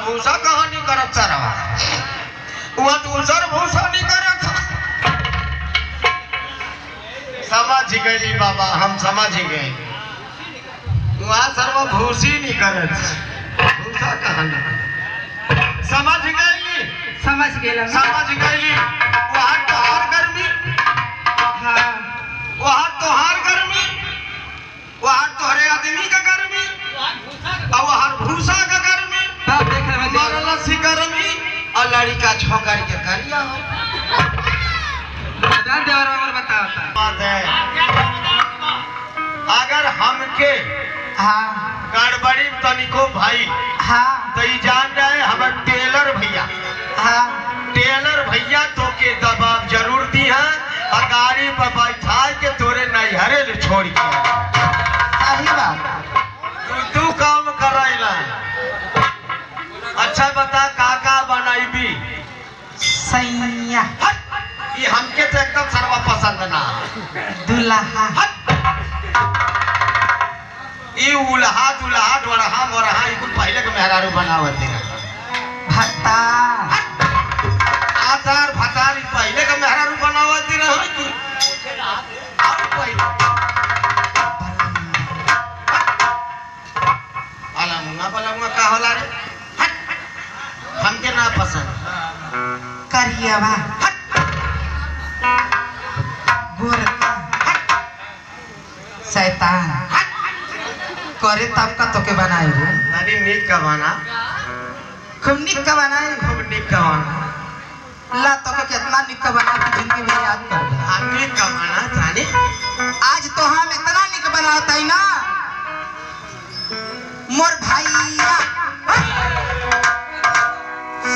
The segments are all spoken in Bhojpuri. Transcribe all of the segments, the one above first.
भूसा कहानी करत सरवा वह दूसर भूसा नहीं करत। समझ गई बाबा, हम समझ गए। वहाँ सर्व भूसी नहीं करत, भूसा कहानी समझ गई। समझ गए समझ गई। वहाँ तोहार गर्मी, हाँ वहाँ तोहार गर्मी, वहाँ तोहरे आदमी का गर्मी और वहाँ भूसा का गर्मी, सब देख रहे हमारा लस्सी गर्मी और लड़का छोकर के करिया हो। देवर और बताओ बात है अगर हमके हाँ गड़बड़ी तनिको भाई हाँ तो ये जान जाए हमारे टेलर भैया, हाँ टेलर भैया तो के दबाव जरूर दी है और गाड़ी पर बैठा के तोरे नैहरे ले छोड़ के सही बात तू काम कराइला। अच्छा बता काका बनाईबी सैया ये हमके तो एकदम सर्वा पसंद ना दुल्हा ये उल्हा दुल्हा डोरहा मोरहा ये कुछ पहले के मेहरारू बनावत है। भत्ता आधार भतार पहले का मेहरारू बनावत ही रहो कि अब पहले अलामुना बलामुना का होला रे हमके ना पसंद करियवा गोरखा शैतान करे तब का तो के बनाए हो अरे नीक का बना खूब निक का बनाए खूब नीक का बना ला तो के कितना निक का बना के जिंदगी में याद कर दे हम नीक का बना जाने आज तो हम इतना निक बनाता है ना मोर भैया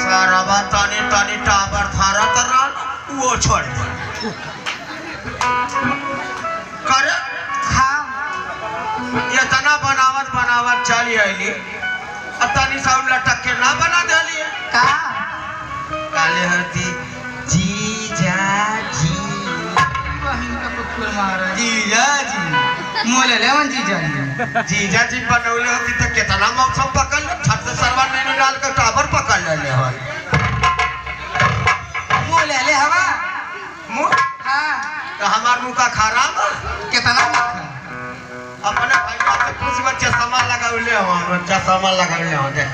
सारा ताने ताने टाबर थारा तरल वो छोड़ दे करे हाँ ये तना बनावत बनावत चली आईली अतनी साउंड लटक के ना बना देली का काले हरती जीजा जी बहन का कुकुर मारा जीजा जी मोले लेवन जीजा जीजा जी बनौले होती तो कितना मौसम पकड़ ले छत से सरवा नहीं डाल कर टावर पकड़ ले हो मोले ले हवा मुंह हाँ तो हमार मुंह का खराब कितना निक अपने भैया से कुछ बच्चे सामान लगाउले हो, बच्चा सामान लगाउले हो देख